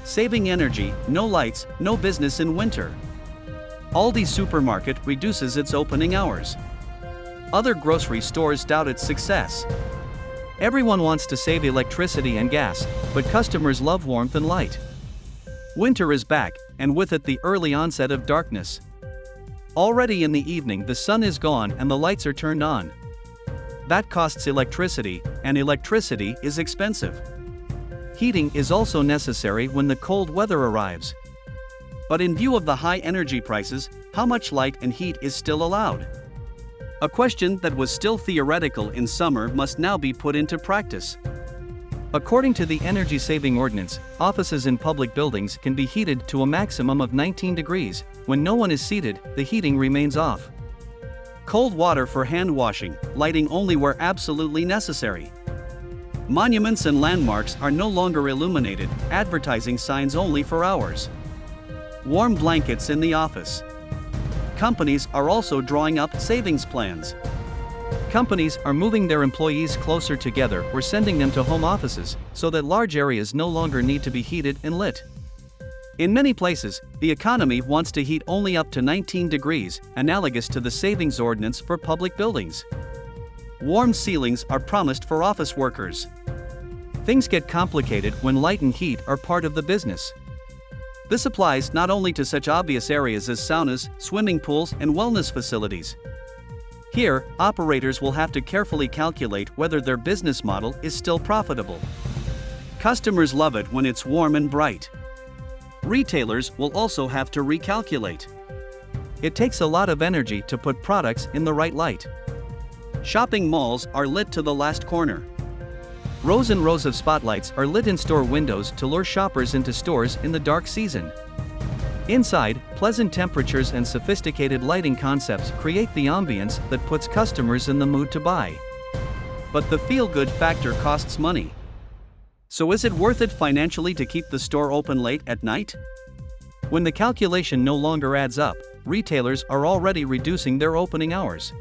Saving energy, no lights, no business in winter. Aldi supermarket reduces its opening hours. Other grocery stores doubt its success. Everyone wants to save electricity and gas, but customers love warmth and light. Winter is back, and with it the early onset of darkness. Already in the evening the sun is gone and the lights are turned on. That costs electricity, and electricity is expensive. Heating is also necessary when the cold weather arrives. But in view of the high energy prices, how much light and heat is still allowed? A question that was still theoretical in summer must now be put into practice. According to the Energy Saving Ordinance, offices in public buildings can be heated to a maximum of 19 degrees. When no one is seated, the heating remains off. Cold water for hand washing, lighting only where absolutely necessary. Monuments and landmarks are no longer illuminated, advertising signs only for hours. Warm blankets in the office. Companies are also drawing up savings plans. Companies are moving their employees closer together or sending them to home offices, so that large areas no longer need to be heated and lit. In many places, the economy wants to heat only up to 19 degrees, analogous to the savings ordinance for public buildings. Warm ceilings are promised for office workers. Things get complicated when light and heat are part of the business. This applies not only to such obvious areas as saunas, swimming pools, and wellness facilities. Here, operators will have to carefully calculate whether their business model is still profitable. Customers love it when it's warm and bright. Retailers will also have to recalculate. It takes a lot of energy to put products in the right light. Shopping malls are lit to the last corner. Rows and rows of spotlights are lit in store windows to lure shoppers into stores in the dark season. Inside, pleasant temperatures and sophisticated lighting concepts create the ambience that puts customers in the mood to buy. But the feel-good factor costs money. So is it worth it financially to keep the store open late at night? When the calculation no longer adds up, retailers are already reducing their opening hours.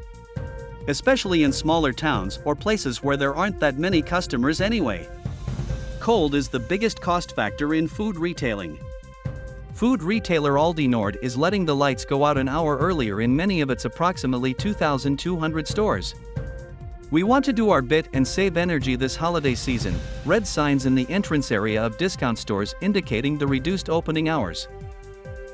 Especially in smaller towns or places where there aren't that many customers anyway. Cold is the biggest cost factor in food retailing. Food retailer Aldi Nord is letting the lights go out an hour earlier in many of its approximately 2,200 stores. We want to do our bit and save energy this holiday season, red signs in the entrance area of discount stores indicating the reduced opening hours.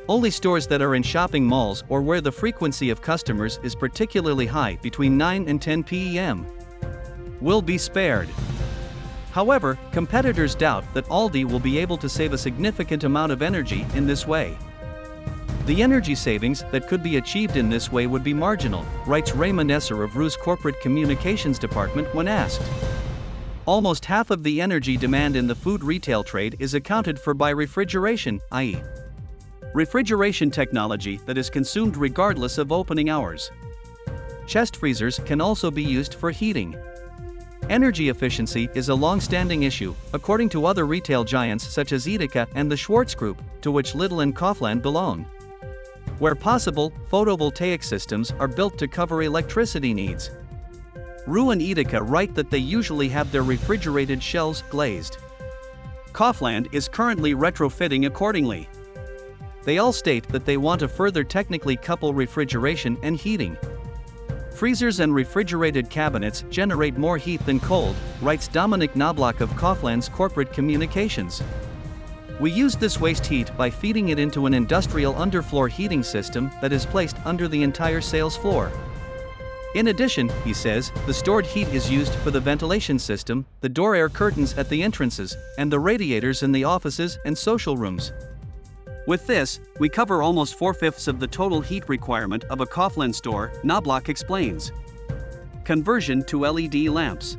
Only stores that are in shopping malls or where the frequency of customers is particularly high between 9 and 10 p.m. will be spared. However, competitors doubt that Aldi will be able to save a significant amount of energy in this way. The energy savings that could be achieved in this way would be marginal, writes Raymond Esser of Rou's Corporate Communications Department when asked. Almost half of the energy demand in the food retail trade is accounted for by refrigeration, i.e., refrigeration technology that is consumed regardless of opening hours. Chest freezers can also be used for heating. Energy efficiency is a long-standing issue, according to other retail giants such as Edeka and the Schwartz Group, to which Lidl and Kaufland belong. Where possible, photovoltaic systems are built to cover electricity needs. Roux and Edeka write that they usually have their refrigerated shelves glazed. Kaufland is currently retrofitting accordingly. They all state that they want to further technically couple refrigeration and heating. Freezers and refrigerated cabinets generate more heat than cold, writes Dominic Knobloch of Kaufland's Corporate Communications. We use this waste heat by feeding it into an industrial underfloor heating system that is placed under the entire sales floor. In addition, he says, the stored heat is used for the ventilation system, the door air curtains at the entrances, and the radiators in the offices and social rooms. With this, we cover almost 4/5 of the total heat requirement of a Kaufland store, Knobloch explains. Conversion to LED lamps.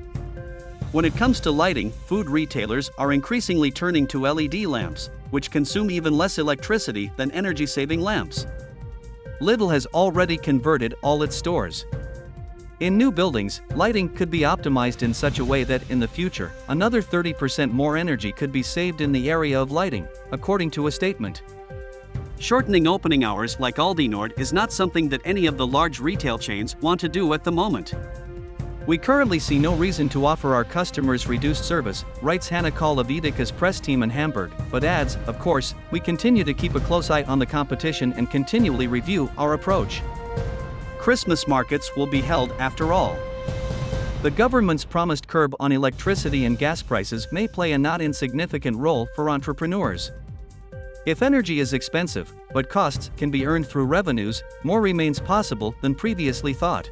When it comes to lighting, food retailers are increasingly turning to LED lamps, which consume even less electricity than energy-saving lamps. Lidl has already converted all its stores. In new buildings, lighting could be optimized in such a way that, in the future, another 30% more energy could be saved in the area of lighting, according to a statement. Shortening opening hours like Aldi Nord is not something that any of the large retail chains want to do at the moment. We currently see no reason to offer our customers reduced service, writes Hannah Call of Edeka's press team in Hamburg, but adds, of course, we continue to keep a close eye on the competition and continually review our approach. Christmas markets will be held after all. The government's promised curb on electricity and gas prices may play a not insignificant role for entrepreneurs. If energy is expensive, but costs can be earned through revenues, more remains possible than previously thought.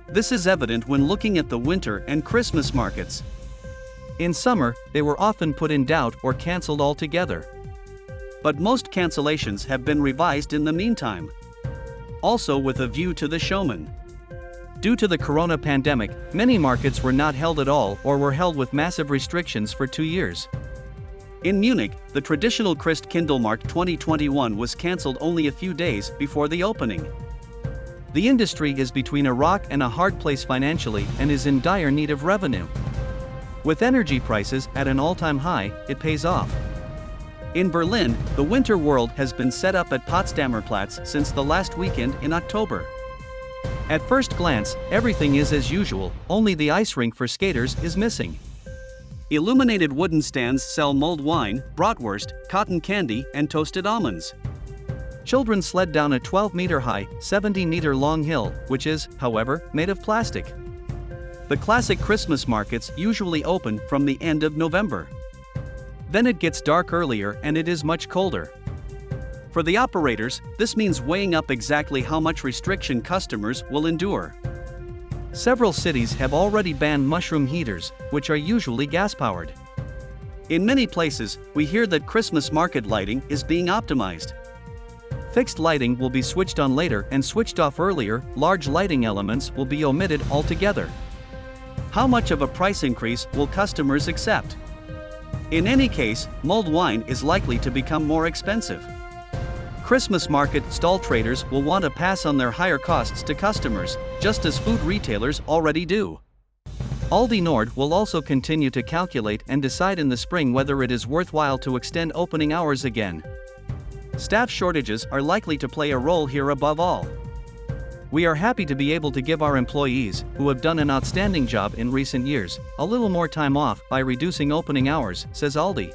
This is evident when looking at the winter and Christmas markets. In summer, they were often put in doubt or cancelled altogether. But most cancellations have been revised in the meantime. Also with a view to the showman. Due to the corona pandemic, many markets were not held at all or were held with massive restrictions for 2 years. In Munich, the traditional Christkindlmarkt 2021 was cancelled only a few days before the opening. The industry is between a rock and a hard place financially and is in dire need of revenue. With energy prices at an all-time high, it pays off. In Berlin, the Winter World has been set up at Potsdamer Platz since the last weekend in October. At first glance, everything is as usual, only the ice rink for skaters is missing. Illuminated wooden stands sell mulled wine, bratwurst, cotton candy, and toasted almonds. Children sled down a 12-meter-high, 70-meter-long hill, which is, however, made of plastic. The classic Christmas markets usually open from the end of November. Then it gets dark earlier and it is much colder. For the operators, this means weighing up exactly how much restriction customers will endure. Several cities have already banned mushroom heaters, which are usually gas-powered. In many places, we hear that Christmas market lighting is being optimized. Fixed lighting will be switched on later and switched off earlier, large lighting elements will be omitted altogether. How much of a price increase will customers accept? In any case, mulled wine is likely to become more expensive. Christmas market stall traders will want to pass on their higher costs to customers, just as food retailers already do. Aldi Nord will also continue to calculate and decide in the spring whether it is worthwhile to extend opening hours again. Staff shortages are likely to play a role here above all. We are happy to be able to give our employees, who have done an outstanding job in recent years, a little more time off by reducing opening hours, says Aldi.